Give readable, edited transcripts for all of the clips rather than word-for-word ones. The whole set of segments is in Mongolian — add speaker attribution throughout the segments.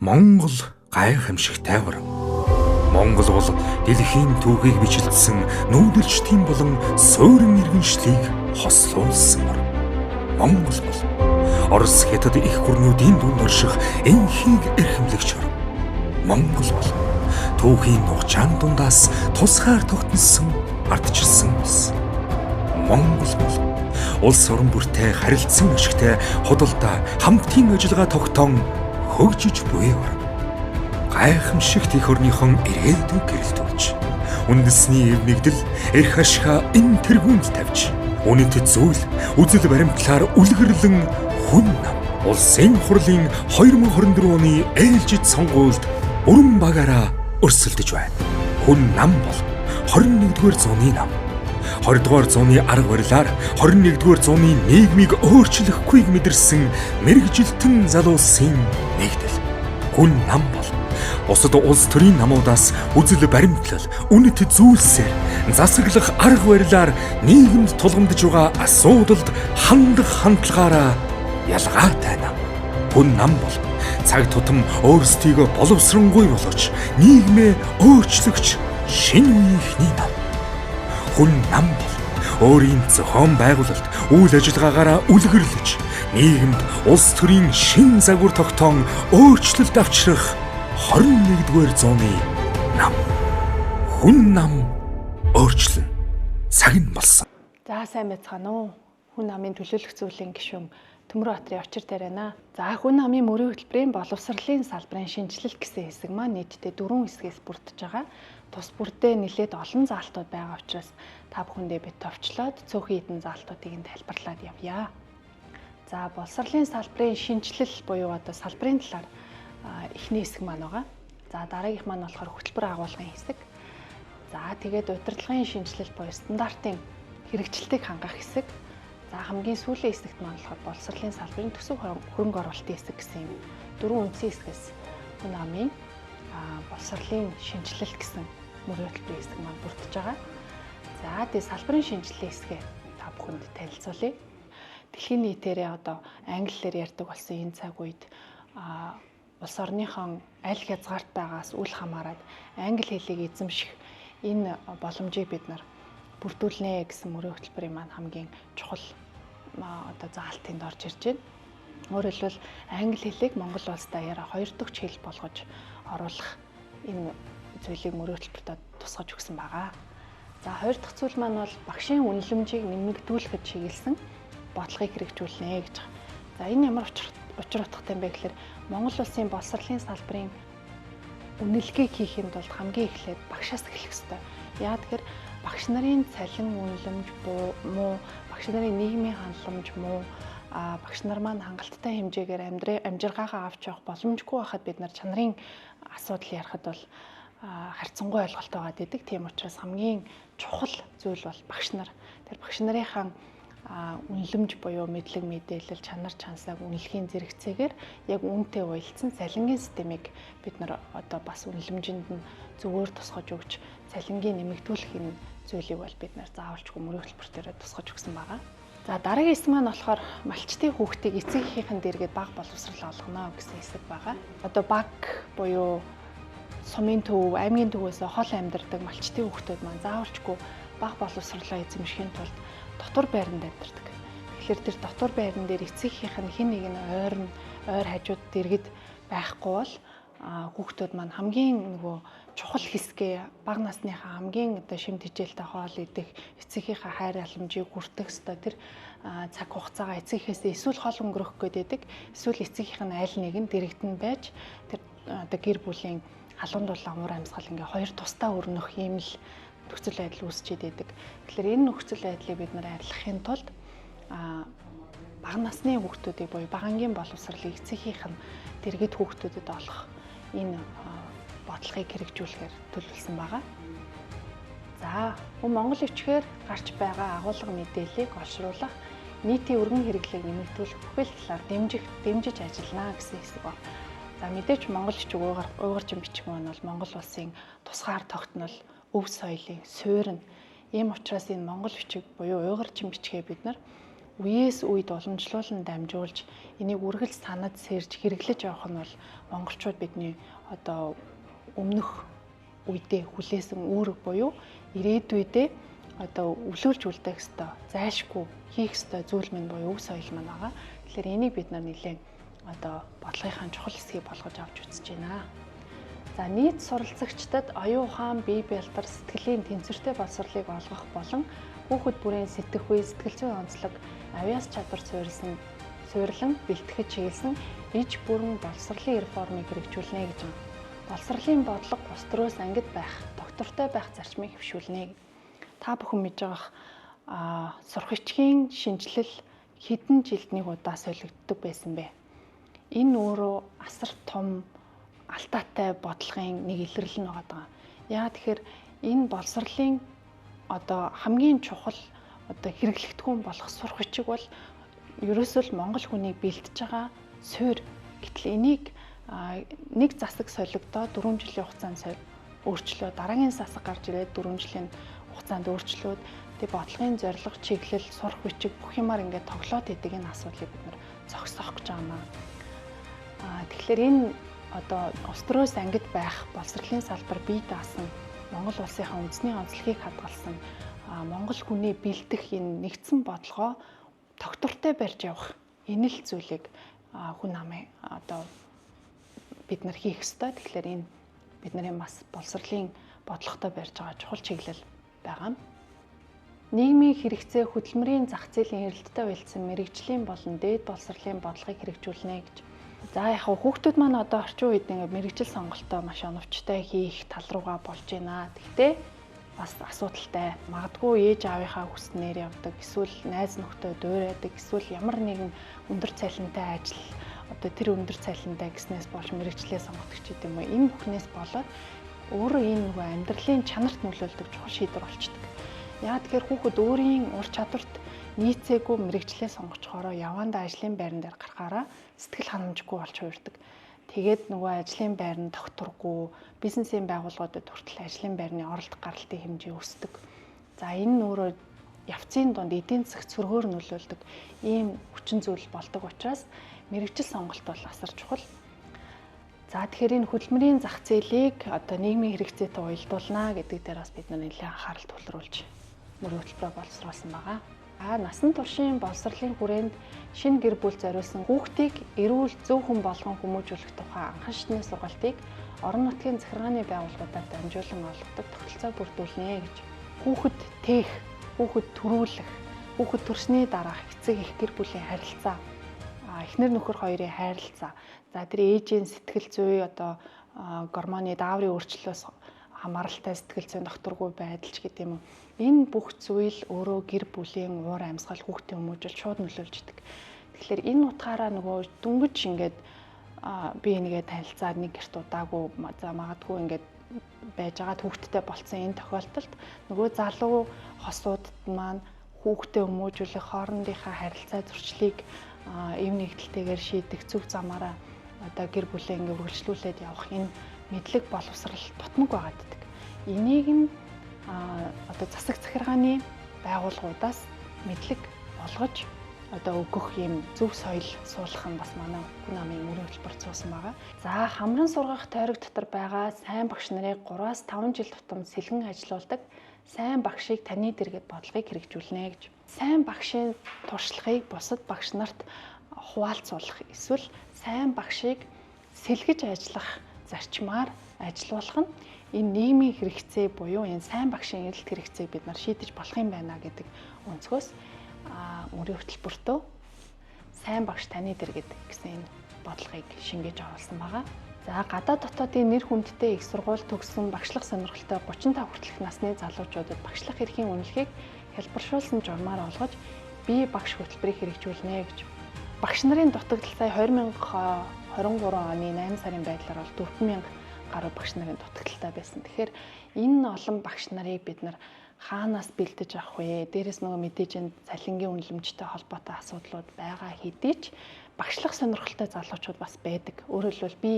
Speaker 1: Монгол гайхамшигтай орн. Монгол бол дэлхийн түүхийг бичлсэн нүүдэлчдийн болон суурин иргэншлийг хослуулсан орн. Монгол бол Орос хятад их гүрнүүдийн дунд орших энхийг эрхэмлэгч орн. Монгол бол түүхийн нухчаан дундаас тусгаар тогтносон ардчилсан улс. Монгол бол улс орон бүртээ харилцсан ашигтай худалдаа хамтын ажиллагаа тогтоон хөгжиж буй орн. Гайхамшигт их орныхон ирээдүй гэрэлтүүлж, үндэсний эвнэгдэл эрх ашигаа энэ тэргуунд тавьж, үнэт зүйл үзэл баримтлаар үлгэрлэн хүн нам улсын хурлын 2024 оны ээлжид сонгуульд бүрэн багаараа өрсөлдөж байна. Хүн нам бол 21-р зууны нам. 20-р зууны арга барилаар 21-р зууны нийгмийг өөрчлөхгүйг мэдэрсэн мэрэгжилтэн залуусын нэгдэл. Хүн нам бол бусад улс төрийн намуудаас үзэл баримтлал, үнэт зүйлсээр засаглах арга барилаар нийгэмд тулгамдж байгаа асуудалд хандах хандлагаараа ялгаатай нам. Хүн нам бол цаг тутам өөрсдийгөө боловсронгуй болгож нийгмээ өөрчлөгч шинэ үеийнхний нам. Хүн нам бол өөрийн зохион байгуулалт, үйл ажиллагаагаараа үлгэрлэж нийгэмд улс төрийн шин загвар тогтоон өөрчлөлт авчрах 21-р зууны нам. Хүн нам өөрчлөн цаг нь болсон.
Speaker 2: За сайн байцгаана уу? Хүн намын төлөөлөх зүйлийн гишүүн Төмөрбаатарын очир тариана. За хүн намын мөрийн хөтөлбөрийн боловсролын салбарын шинжилэлт гэсэн хэсэг маань нийтдээ 4 хэсгээс бүрдэж байгаа. Тус бүрдээ нэлээд олон заалтууд байгаа учраас та бүхэндээ бид товчлоод цөөхөн хідэн заалтуудыг нь тайлбарлаад явъя. За боловсролын салбарын шинжилэл буюу одоо салбарын талаар эхний хэсэг маань байгаа. За дараагийнх маань болохоор хөтөлбөр агуулгын хэсэг. За тэгээд удирдлагын шинжилэл буюу стандартын хэрэгжилтийг хангах хэсэг. За хамгийн сүүлийн хэсэгт маань болохоор боловсролын салбарын төсөв хөрөнгө оруулалтын хэсэг гэсэн юм 4 үндсэн хэсгээс хүн намын боловсролын шинжилэлт гэсэн мөрийн хөтөлбөрийн хэсэг маань бүрдэж байгаа. За тэгээд салбарын шинжиллийн хэсгээ та бүхэнд танилцуулъя. Дэлхийн нийтээрээ одоо англи хэлээр ярьдаг болсон энэ цаг үед улс орныхон аль хязгаарт байгаас үл хамааран англи хэлийг эзэмших энэ боломжийг бид нар бүрдүүлнэ гэсэн мөрийн хөтөлбөрийн маань хамгийн чухал одоо заалтынд орж ирж байна. Өөрөөр хэлбэл англи хэлийг Монгол улс даяараа 2 дахь хэл болгож оруулах энэ зүйлийг мөрийн хөтөлбөртөд тусгаж өгсөн байгаа. За 2 дахь зүйл маань бол багшийн үнэлэмжийг нэмэгдүүлэхэд чиглэсэн бодлогыг хэрэгжүүлнэ гэж байна. За энэ ямар учир утгатай юм бэ гэхээр Монгол улсын боловсролын салбарын үнэлгээг хийхэд бол хамгийн эхлээд багшаас эхлэх ёстой. Яа тэгэхээр багш нарын цалин үнэлэмж муу, багш нарын нийгмийн хандаламж муу, багш нар маань хангалттай хэмжээгээр амжиргаагаа авч явах боломжгүй байхад бид нар чанарын асуудал ярихад бол харьцангуй ойлголттой байгаад идэг. Тийм учраас хамгийн чухал зүйл бол багш нар. Тэр багш нарынхаа үнэлэмж буюу мэдлэг мэдээлэл чанар чансааг үнэлэхийн зэрэгцээгээр яг үүнтэй уялдсан цалингийн системийг бид нар одоо бас үнэлэмжинд нь зөвөр тусгаж өгч цалингийн нэмэгдүүлэх энэ зүйлийг бол бид нар заавалчгүй мөрийн хөтөлбөртөөр тусгаж өгсөн байгаа. За дараагийн хэсэг маань болохоор малчтын хүүхдийг эцэг эхийнхэн дэргээд бага боловсрол олгоно гэсэн хэсэг байгаа. Одоо баг буюу сумын төв, аймгийн төвөөс хол амьдардаг малчтын хүүхдүүд маань заавалчгүй бага боловсролоо эзэмшихийн тулд дотор байранд амьдардаг. Тэгэхээр тэр дотор байран дээр эцэг эхийнх нь хэн нэг нь ойр хажууд дэргэд байхгүй бол хүүхдүүд маань хамгийн нөгөө чухал хэсгээ бага насныхаа хамгийн одоо шимт хичээлтэй хоол идэх, эцэгийнхээ хайр халамжийг хүртэх ёстой тэр цаг хугацаагаа эцэгийнхээс эсвэл хол өнгөрөх гээд байдаг. Эсвэл эцэгийнх нь аль нэг нь дэрэгдэн байж тэр одоо гэр бүлийн халуун дулаан уур амьсгал ингээ хоёр тусдаа өрнөх юм л нөхцөл байдал үүсчээд байдаг. Тэгэхээр энэ нөхцөл байдлыг бид нар арилгахын тулд бага насны хүүхдүүдийг буюу багангийн боловсролыг эцэгийнх нь дэргэд хүүхдүүдэд олох энэ бодлогыг хэрэгжүүлэхээр төлөвлөсөн байгаа. За Монгол өвчгээр гарч байгаа агуулга мэдээллийг олшруулах, нийтийн өргөн хэрэглээг нэмэгдүүлэх бүхэл талаар дэмжиж ажиллана гэсэн хэсэг байна. За мэдээж Монгол өвчг уйгурчин бичиг маань бол Монгол улсын тусгаар тогтнол, өв соёлын суурь нь. Ийм учраас энэ Монгол бичиг буюу уйгурчин бичгээ бид нар үеэс үед уламжлуулан дамжуулж энийг үргэлж санаж сэрж хэрэглэж явах нь бол монголчууд бидний одоо өмнөх үедээ хүлээсэн үүрэг буюу ирээдүйдээ одоо өвлүүлж үлдээх ёстой, зайлшгүй хийх ёстой зүйл минь буюу өв соёл маань байгаа. Тэгэхээр энийг бид нар нэлээд одоо бодлогынхаа чухал хэсгийг болгож авч үзэж байна. За нийт суралцагчдад оюун ухаан, бие бэлтэр, сэтгэлийн тэнцвэртэй боловсролыг олгох болон хүүхэд бүрийн сэтгэх үе, сэтгэл зүйн онцлог, авьяас чадвар суйрлан бэлтгэж чиглэсэн иж бүрэн боловсролын реформыг хэрэгжүүлнэ гэж байна. Боловсролын бодлого бус төрөөс ангид байх, доктортой байх зарчмыг хэвшүүлнэ. Та бүхэн мэдж байгаа сурах бичгийн шинжилэл хэдэн жилд нэг удаа солигддог байсан бэ? Энэ өөрөө асар том алтаатай бодлогын нэг илэрлэл нь байгаа. Яа тэгэхээр энэ боловсролын одоо хамгийн чухал одоо хэрэглэгдэхүүн болох сурах бичиг бол ерөөсөө л монгол хүний бэлтэж байгаа суурь. Гэтэл энийг нэг засаг солигдоод 4 жилийн хугацаанд өөрчлөө, дараагийн засаг гарч ирээд 4 жилийн хугацаанд өөрчлөөд тэг бодлогын зорилго, чиглэл, сурах бичиг бүх юмар ингээд тоглоод идэг энэ асуудлыг бид нэр зогсоох гэж байна. Тэгэхээр энэ одоо улс төрөөс ангид байх боловсролын салбар бие даасан Монгол улсынхаа үндэсний онцлогийг хадгалсан Монгол хүний бэлдэх энэ нэгдсэн бодлогоо тогтвортой барьж явах энэ л зүйлийг хүн амын одоо бид нар хийх ёстой. Тэгэхээр энэ бидний бас боловсролын бодлоготой барьж байгаа чухал чиглэл байгаа. Нийгмийн хэрэгцээ хөдөлмөрийн зах зээлийн эрэлттэй уялдсан мэрэгжлийн болон дээд боловсролын бодлогыг хэрэгжүүлнэ гэж. За яг хүүхдүүд маань одоо орчин үед ингээд мэрэгжил сонголтоо маш оновчтой хийх тал руугаа болж байна. Гэхдээ бас асуудалтай. Магадгүй ээж аавынхаа хүснээр явдаг, эсвэл найз нөхдөд дуурайдаг, эсвэл ямар нэгэн өндөр цалинтай ажил одоо тэр өндөр цалинтай гэснээс болж мэрэгчлээ сонгодог ч гэдэм юм. Энэ бүхнээс болоод өөрөө энэ нөгөө амьдралын чанарт нөлөөлдөг чухал шийдвэр болчдөг. Яагаад тэгэхээр хүүхэд өөрийн ур чадварт нийцээгүй мэрэгчлээ сонгочхороо явандаа ажлын байран дээр гарахаараа сэтгэл ханамжгүй болж хуурдаг. Тэгээд нөгөө ажлын байрны докторгүй, бизнесийн байгууллагуудад хүртэл ажлын байрны оролт гаралтын хэмжээ өсдөг. За энэ өөрөө явцын дунд эдийн засагт сөргөөр нөлөөлдөг ийм хүчин зүйл болдог учраас мэрэгжил сонголт бол асар чухал. За тэгэхээр энэ хөдөлмөрийн зах зээлийг одоо нийгмийн хэрэгцээтэй уялдуулна гэдэг дээр бас бид нэлээд анхаарал төвлөрүүлж мөрөө хөтөлбөрөөр боловсруулсан байгаа. Насан туршийн боловсролын хүрээнд шинэ гэр бүл зориулсан хүүхдийг эрүүл зөв хүн болгон хүмүүжүүлэх тухай анхан шатны сургалтыг орон нутгийн захиргааны байгууллагуудаар дамжуулан олгодог тогтолцоо бүрдүүлнэ гэж. Хүүхэд тээх, хүүхэд төрүүлэх, хүүхэд төрсний дараах эцэг эх гэр бүлийн харилцаа, эхнэр нөхөр хоёрын харилцаа, за тэр ээжийн сэтгэл зүй одоо гормоны дааврын өөрчлөлөөс хамааралтай сэтгэл зүйн докторгүй байдал ч гэдэг юм уу. Энэ бүх зүйл өөрөө гэр бүлийн уур амьсгал хүүхдийн хүмүүжил шууд нөлөөлж идэг. Тэгэхээр энэ утгаараа нөгөө дөнгөж ингээд би энийгээ танилцаад нэг гэрт удаагүй за магадгүй ингээд байж байгаа хүүхдтэй болцсон энэ тохиолдолд нөгөө залуу хосуудад маань хүүхдээ хүмүүжүүлэх хоорондынхаа харилцаа зөрчлийг эв нэгдэлтэйгээр шийдэх зөв замаараа одоо гэр бүлээ ингээд үргэлжлүүлээд явах энэ мэдлэг боловсрал тутмаг байгаад байдаг. Энийг нь одоо засаг захиргааны байгууллагуудаас мэдлэг олгож одоо өгөх юм зөв соёл суулгах нь бас манай хүн амын мөрийн хөтөлбөрт суусан байгаа. За хамран сургах тойрог дотор байгаа сайн багш нарыг 3-5 жил тутам сэлгэн ажилуулдаг сайн багшийг таны дэргэд бодлогыг хэрэгжүүлнэ гэж. Сайн багшийн туршлагыг бусад багш нарт хуваалцуулах эсвэл сайн багшийг сэлгэж ажиллах зарчмаар ажилуулах нь энэ нийгмийн хэрэгцээ буюу энэ сайн багшийн эрэлт хэрэгцээг бид нар шийдэж болох юм байна гэдэг өнцгөөс мөрийн хөтөлбөртөө сайн багш таны дэргэд гэсэн энэ бодлогыг шингээж оруулсан байгаа. За гадаад дотоодын нэр хүндтэй их сургууль төгссөн багшлах сонирхолтой 35 хүртэлх насны залуучуудад багшлах эрхийн үнэлгээг хэлбэршүүлсэн журмаар олгож бие багш хөтөлбөрийг хэрэгжүүлнэ гэж. Багш нарын дутагдал сая 2023 оны 8 сарын байдлаар бол 4000 гаруй багш нарын дутагдaltaй байсан. Тэгэхээр энэ олон багш нарыг бид нар хаанаас бэлдэж авах вэ? Дээрээс нөгөө мэдээж энэ цалингийн үнэлэмжтэй холбоотой асуудлууд байгаа хэдий ч багшлах сонирхолтой залуучууд бас байдаг. Өөрөөр хэлбэл би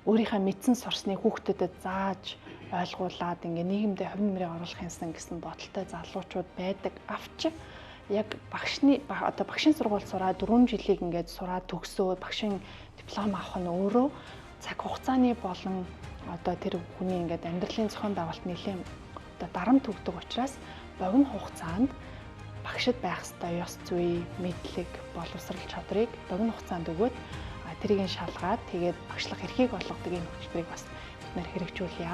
Speaker 2: өөрийнхөө мэдсэн сурсныг хүүхдэдэд зааж ойлгуулад ингээ нийгэмдээ хувь нэмрээ оруулах юмсан гэсэн бодолтой залуучууд байдаг. Авч яг багшийн сургууль сураад 4 жилийг ингээд сураад төгсөө багшийн диплом авах нь өөрөө цаг хугацааны болон одоо тэр хүний ингээд амьдралын зохион байгуулалт нэлээд одоо дарамт өгдөг учраас богино хугацаанд багшид байх ёстой ёс зүй, мэдлэг, боловсрал чадрыг богино хугацаанд өгөөд тэрийг шалгаад тэгээд багшлах эрхийг олгодог энэ хөтөлбөрийг бас бид нэр хэрэгжүүлье.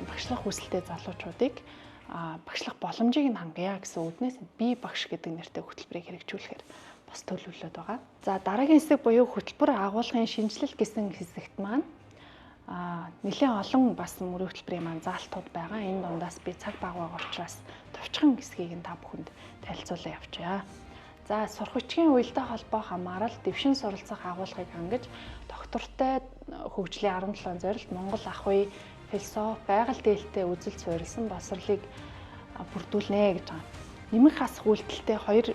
Speaker 2: Багшлах хүсэлтэй залуучуудыг багшлах боломжийг нь хангая гэсэн үднээс бие багш гэдэг нэртэй хөтөлбөрийг хэрэгжүүлэхээр бас төлөвлөлөд байгаа. За дараагийн хэсэг буюу хөтөлбөр агуулгын шинжилэл гэсэн хэсэгт маань нэлээд олон бас мөрөө хөтөлбөрийн маань заалтууд байгаа. Энэ дундаас би цаг бага байгаа учраас товчхон хэсгийг нь та бүхэнд танилцуулан явуулъя. За сурах хүчгийн уялдаа холбоо хамаарал дэвшин суралцах агуулгыг хангаж доктортой хөгжлийн 17 зорилт Монгол ах уй философи байгаль дээлтэй үзэл суурилсан боловсролыг бүрдүүлнэ гэж байгаа. Нэмэх хасах үйлдэлтэй 2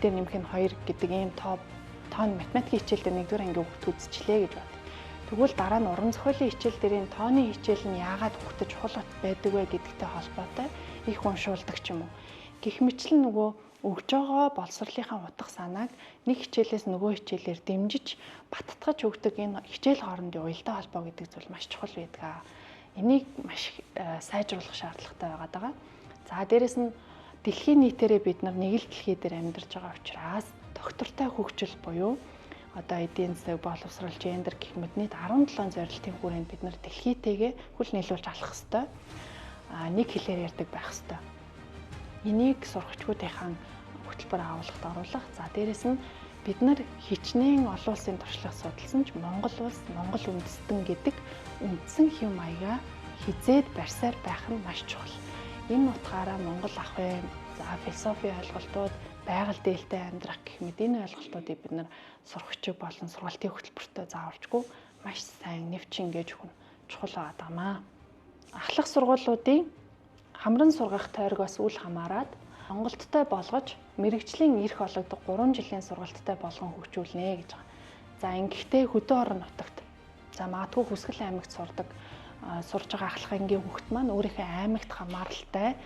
Speaker 2: дээр нэмэх нь 2 гэдэг ийм тоон математикийн хичээл дээр 1-р ангийн хүүхд үзчихлээ гэж бат. Тэгвэл дараа нь уран зохиолын хичээл дээрийн тооны хичээл нь яагаад хүүхдэд чухал байдаг вэ гэдэгтэй холбоотой их уншуулдаг ч юм уу. Гэх мэтлэн нөгөө өгж байгаа боловсролынхаа утга санааг нэг хичээлээс нөгөө хичээлээр дэмжиж баттгаж өгдөг энэ хичээл хоорондын уялдаа холбоо гэдэг зүйл маш чухал байдаг. Энийг маш сайжруулах шаардлагатай байгаа. За дээрэс нь дэлхийн нийтээрээ бид нар нэг л дэлхий дээр амьдарч байгаа учраас доктортой хөгжил буюу одоо эдийн засаг, боловсрол, гендер гэх мэт нийт 17 зорилтын хүрээнд бид нар дэлхийтэйгээ хүл нийлүүлж алах хэвээр нэг хэлээр ярьдаг байх хэвээр. Энийг сурагчдынхаа хөтөлбөр агуулгад оруулах. За дээрэс нь бид нар хичнээн олон улсын туршлага судалсан ч Монгол улс, Монгол үндэстэн гэдэг үндсэн хэв маягаа хизээд барьсаар байх нь маш чухал. Энэ утгаараа Монгол ах уй, философи ойлголтууд, байгаль дээлтэй амьдрах гэх мэт энэ ойлголтуудыг бид нар сурагчид болон сургалтын хөтөлбөртөө зааварчгүй маш сайн нэвч ингэж өгнө. Чухал байгаамаа. Ахлах сургуулиудын хамран сургах тойргоос үл хамааран Монголдтой болгож мэрэгжлийн эрх олгодог 3 жилийн сургалттай болгон хөгжүүлнэ гэж байгаа. За ингэхдээ хөдөө орон нутагт магадгүй Хүсгэл аймагт сурж байгаа ахлах ангийн хүүхэд маань өөрийнхөө аймагт хамааралтай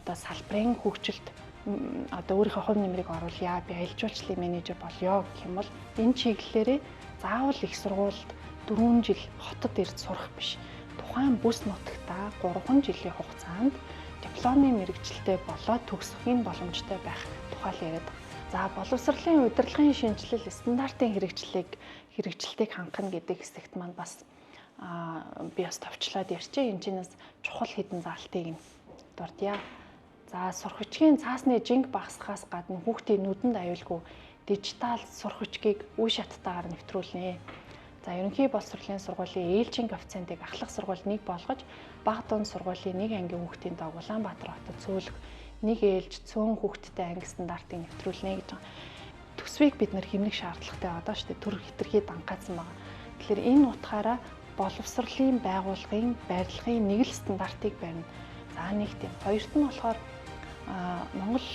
Speaker 2: салбарын хөгжилд өөрийнхөө хувь нэмрийг оруулъя, би аялал жуулчлалын менежер болёо гэх юм бол энэ чиглэлээрээ заавал их сургуульд 4 жил хотод ирж сурах биш. Тухайн бүс нутагтаа 3 жилийн хугацаанд дипломын мэрэгчлэлтэй болоод төгсөхийн боломжтой байх тухай яриад байгаа. За боловсролын удирдлагын шинжилэл стандартын хэрэгжилтийг хангах гэдэг хэсэгт маань бас би бас товчлоод ярьчих. Энэ чинээс чухал хэдэн заалтыг нь дурдъя. За сурах хүчгийн цаасны жинг багасгахаас гадна хүүхдийн нүдэнд аюулгүй дижитал сурах хүчгийг үе шаттайгаар нэвтрүүлнэ. За ерөнхий боловсролын сургуулийн ээлжийн коэффициентийг ахлах сургууль 1 болгож бага дунд сургуулийн 1 ангийн хүүхдийн дог Улаанбаатар хотод цөөлөх 1 ээлж цөөн хүүхдтэй анги стандартыг нэвтрүүлнэ гэж байгаа. Төсвийг бид нар хэмнэх шаардлагатай байгаа шүү дээ. Төр хитрхий дангаацсан байгаа. Тэгэхээр энэ утгаараа боловсролын байгууллагын барилгын нэг л стандартыг барина. За нэг тийм. Хоёрт нь болохоор Монгол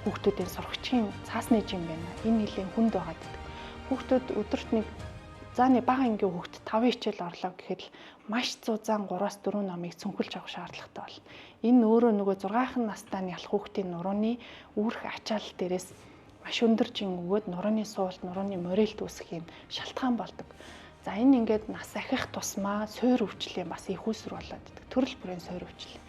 Speaker 2: хүүхдүүдийн сурах хүчийн цаасны жим байна. Энэ нэлийн хүнд байгаа гэдэг. Хүүхдүүд өдөрт нэг бага ангийн хүүхд 5 хичээл орлоо гэхэд л маш зузаан 3-4 номыг цөнхөлж авах шаардлагатай бол. Энэ өөрөө нөгөө 6хан настай нь ялах хүүхдийн нурууны үүрэх ачаал дээрээс маш өндөр жин өгөөд нурууны суулт, нурууны морилт үүсэх юм шалтгаан болдог. За энэ ингээд нас ахих тусмаа суур өвчлөлийн бас их үүсвэр болоод идэг. Төрөл бүрийн суур өвчлөл.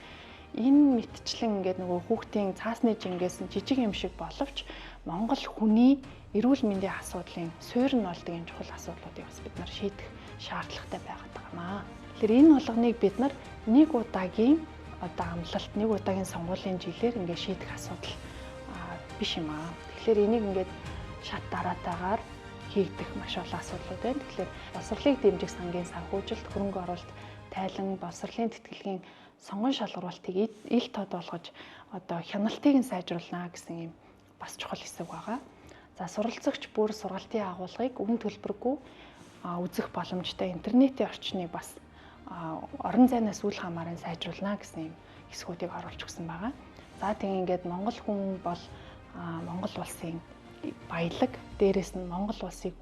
Speaker 2: Энэ мэтчлэн ингээд нөгөө хүүхдийн цаасны жингээс нь жижиг юм шиг боловч Монгол хүний эрүүл мэндийн асуудлын суурь нь болдог энэ чухал асуудлуудыг бас бид нар шийдэх шаардлагатай байгаад байгаамаа. Тэгэхээр энэ болгоныг бид нар нэг удаагийн амлалт, нэг удаагийн сонгуулийн жилээр ингээд шийдэх асуудал биш юм аа. Тэгэхээр энийг ингээд шат дараатаагаар хийгдэх маш олон асуудлууд байна. Тэгэхээр боловсролыг дэмжих сангийн санхүүжилт, хөрөнгө оруулалт, тайлан, боловсролын тэтгэлгийн сонгон шалгаруулалтыг ил тод болгож хяналтыг нь сайжруулна гэсэн юм бас чухал хэсэг байгаа. За суралцагч бүр сургалтын агуулгыг үн төлбөргүй үзэх боломжтой интернетийн орчныг бас орон зайнаас үл хамааран сайжруулна гэсэн юм хэсгүүдийг оруулж өгсөн байгаа. За тийм ингээд Монгол хүн бол Монгол улсын баялаг, дээрэс нь Монгол улсыг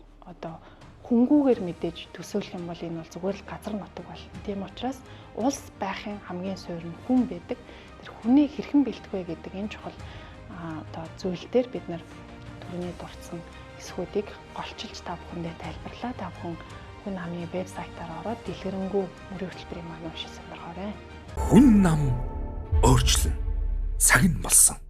Speaker 2: хөнгүүгээр мэдээж төсөөлөх юм бол энэ бол зүгээр л газар нутаг болно. Тийм учраас улс байхын хамгийн суурь нь хүн байдаг. Тэр хүнийг хэрхэн бэлтгэх вэ гэдэг энэ чухал одоо зүйл дээр бид нар түрүүний дурдсан эсхүүдийг голчилж та бүхэндээ тайлбарлаа. Та бүхэн хүн намын вебсайтаар ороод дэлгэрэнгүй мөрийн хөтөлбөрийн маань уншиж сонирхоорой.
Speaker 1: Хүн нам өөрчлөн цаг нь болсон.